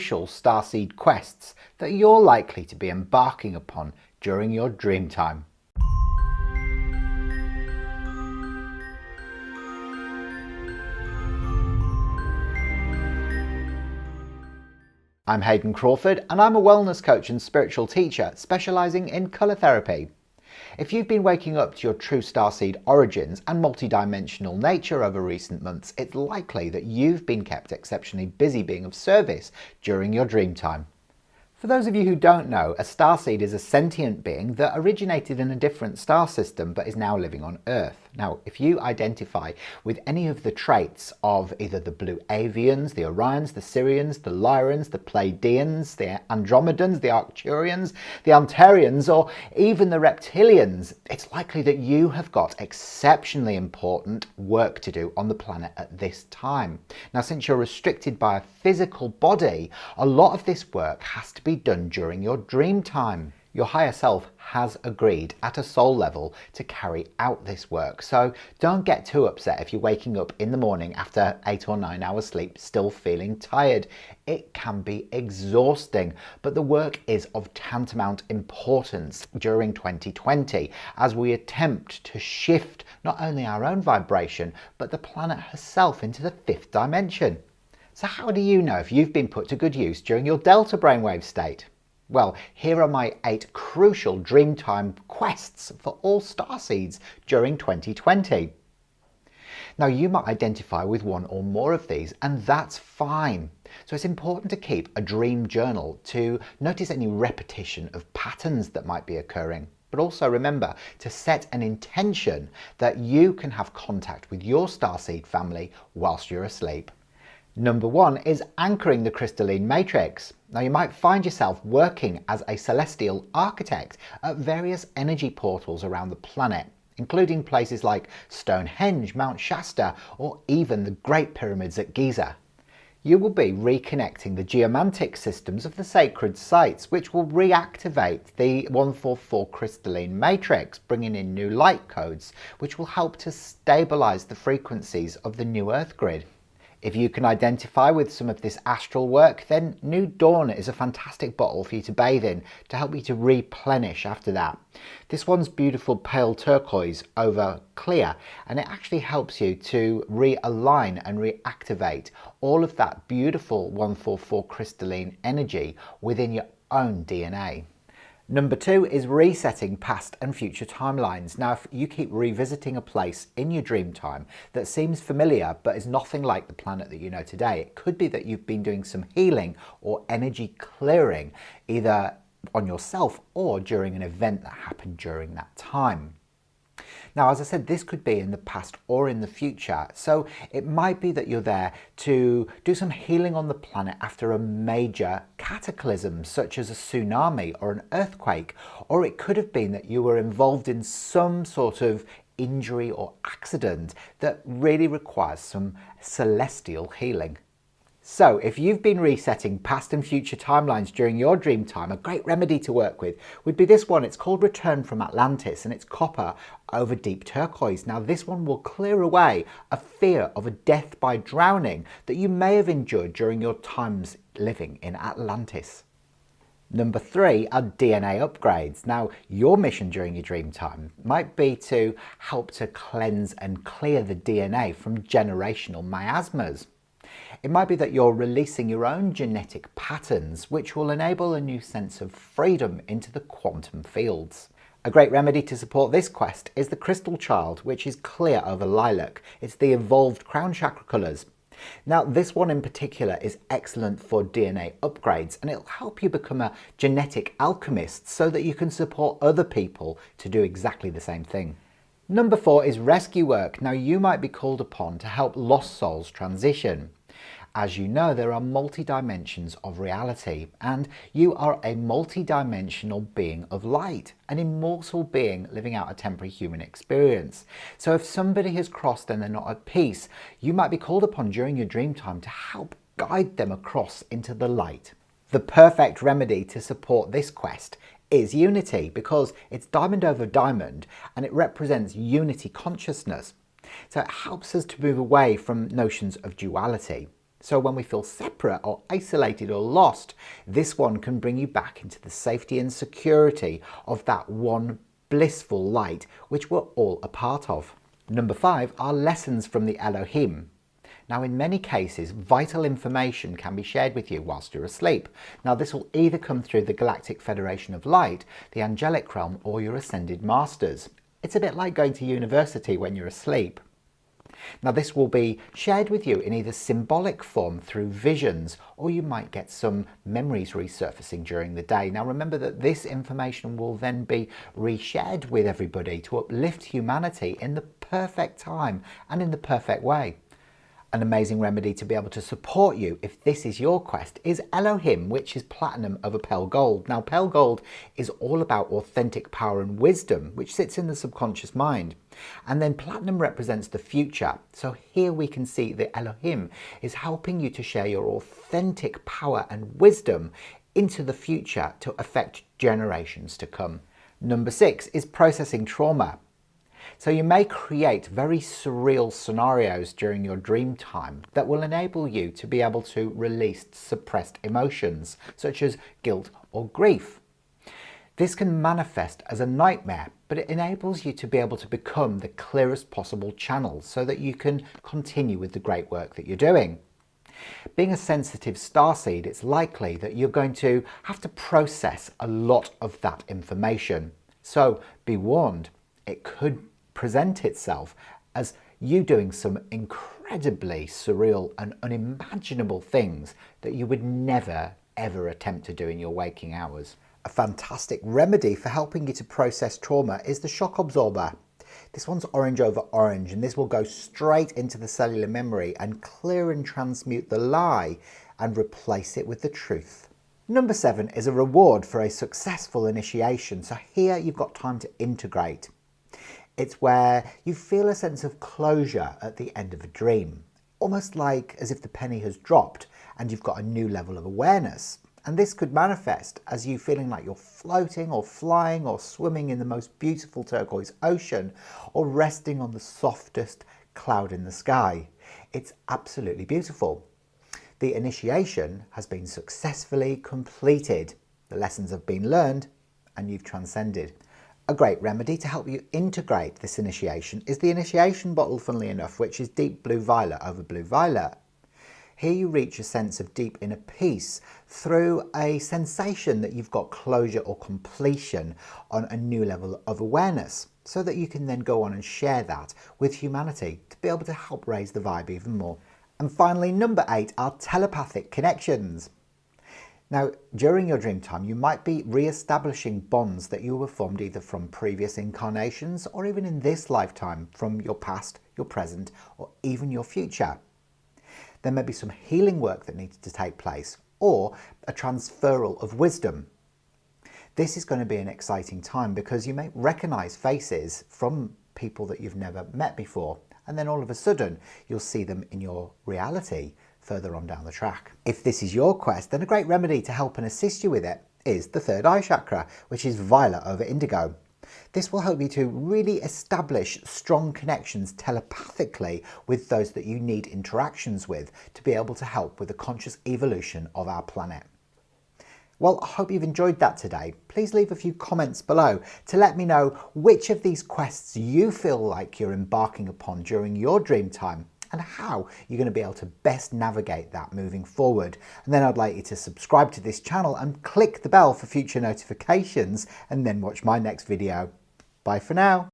crucial Starseed quests that you're likely to be embarking upon during your dream time. I'm Hayden Crawford and I'm a wellness coach and spiritual teacher specialising in colour therapy. If you've been waking up to your true starseed origins and multidimensional nature over recent months, it's likely that you've been kept exceptionally busy being of service during your dream time. For those of you who don't know, a starseed is a sentient being that originated in a different star system but is now living on Earth. Now, if you identify with any of the traits of either the Blue Avians, the Orions, the Sirians, the Lyrans, the Pleiadians, the Andromedans, the Arcturians, the Antarians, or even the Reptilians, it's likely that you have got exceptionally important work to do on the planet at this time. Now, since you're restricted by a physical body, a lot of this work has to be done during your dream time. Your higher self has agreed at a soul level to carry out this work, so don't get too upset if you're waking up in the morning after 8 or 9 hours sleep still feeling tired. It can be exhausting, but the work is of tantamount importance during 2020 as we attempt to shift not only our own vibration but the planet herself into the 5th dimension. So how do you know if you've been put to good use during your delta brainwave state? Well, here are my 8 crucial Dreamtime quests for all starseeds during 2020. Now, you might identify with one or more of these, and that's fine. So it's important to keep a dream journal to notice any repetition of patterns that might be occurring. But also remember to set an intention that you can have contact with your starseed family whilst you're asleep. Number 1 is anchoring the crystalline matrix. Now, you might find yourself working as a celestial architect at various energy portals around the planet, including places like Stonehenge, Mount Shasta, or even the Great Pyramids at Giza. You will be reconnecting the geomantic systems of the sacred sites, which will reactivate the 144 crystalline matrix, bringing in new light codes, which will help to stabilize the frequencies of the new Earth grid. If you can identify with some of this astral work, then New Dawn is a fantastic bottle for you to bathe in to help you to replenish after that. This one's beautiful pale turquoise over clear, and it actually helps you to realign and reactivate all of that beautiful 144 crystalline energy within your own DNA. Number 2 is resetting past and future timelines. Now, if you keep revisiting a place in your dream time that seems familiar but is nothing like the planet that you know today, it could be that you've been doing some healing or energy clearing either on yourself or during an event that happened during that time. Now, as I said, this could be in the past or in the future, so it might be that you're there to do some healing on the planet after a major cataclysm, such as a tsunami or an earthquake, or it could have been that you were involved in some sort of injury or accident that really requires some celestial healing. So if you've been resetting past and future timelines during your dream time, a great remedy to work with would be this one. It's called Return from Atlantis, and it's copper over deep turquoise. Now, this one will clear away a fear of a death by drowning that you may have endured during your times living in Atlantis. Number 3 are DNA upgrades. Now, your mission during your dream time might be to help to cleanse and clear the DNA from generational miasmas. It might be that you're releasing your own genetic patterns, which will enable a new sense of freedom into the quantum fields. A great remedy to support this quest is the Crystal Child, which is clear over lilac. It's the evolved crown chakra colours. Now, this one in particular is excellent for DNA upgrades, and it'll help you become a genetic alchemist so that you can support other people to do exactly the same thing. Number 4 is rescue work. Now, you might be called upon to help lost souls transition. As you know, there are multi-dimensions of reality, and you are a multi-dimensional being of light, an immortal being living out a temporary human experience. So if somebody has crossed and they're not at peace, you might be called upon during your dream time to help guide them across into the light. The perfect remedy to support this quest is unity, because it's diamond over diamond and it represents unity consciousness. So it helps us to move away from notions of duality. So when we feel separate or isolated or lost, this one can bring you back into the safety and security of that one blissful light which we're all a part of. Number 5 are lessons from the Elohim. Now, in many cases, vital information can be shared with you whilst you're asleep. Now, this will either come through the Galactic Federation of Light, the Angelic Realm, or your Ascended Masters. It's a bit like going to university when you're asleep. Now, this will be shared with you in either symbolic form through visions, or you might get some memories resurfacing during the day. Now, remember that this information will then be reshared with everybody to uplift humanity in the perfect time and in the perfect way. An amazing remedy to be able to support you if this is your quest is Elohim, which is platinum over pale gold. Now, pale gold is all about authentic power and wisdom, which sits in the subconscious mind. And then platinum represents the future. So here we can see the Elohim is helping you to share your authentic power and wisdom into the future to affect generations to come. Number 6 is processing trauma. So you may create very surreal scenarios during your dream time that will enable you to be able to release suppressed emotions, such as guilt or grief. This can manifest as a nightmare, but it enables you to be able to become the clearest possible channel so that you can continue with the great work that you're doing. Being a sensitive starseed, it's likely that you're going to have to process a lot of that information. So be warned, it could present itself as you doing some incredibly surreal and unimaginable things that you would never ever attempt to do in your waking hours. A fantastic remedy for helping you to process trauma is the shock absorber. This one's orange over orange, and this will go straight into the cellular memory and clear and transmute the lie and replace it with the truth. Number 7 is a reward for a successful initiation. So here you've got time to integrate. It's where you feel a sense of closure at the end of a dream, almost like as if the penny has dropped and you've got a new level of awareness. And this could manifest as you feeling like you're floating or flying or swimming in the most beautiful turquoise ocean or resting on the softest cloud in the sky. It's absolutely beautiful. The initiation has been successfully completed. The lessons have been learned and you've transcended. A great remedy to help you integrate this initiation is the initiation bottle, funnily enough, which is deep blue violet over blue violet. Here you reach a sense of deep inner peace through a sensation that you've got closure or completion on a new level of awareness, so that you can then go on and share that with humanity to be able to help raise the vibe even more. And finally, number 8 are telepathic connections. Now, during your dream time, you might be re-establishing bonds that you were formed either from previous incarnations or even in this lifetime from your past, your present, or even your future. There may be some healing work that needs to take place or a transferal of wisdom. This is going to be an exciting time because you may recognize faces from people that you've never met before, and then all of a sudden you'll see them in your reality further on down the track. If this is your quest, then a great remedy to help and assist you with it is the third eye chakra, which is violet over indigo. This will help you to really establish strong connections telepathically with those that you need interactions with to be able to help with the conscious evolution of our planet. Well, I hope you've enjoyed that today. Please leave a few comments below to let me know which of these quests you feel like you're embarking upon during your dream time and how you're going to be able to best navigate that moving forward. And then I'd like you to subscribe to this channel and click the bell for future notifications, and then watch my next video. Bye for now.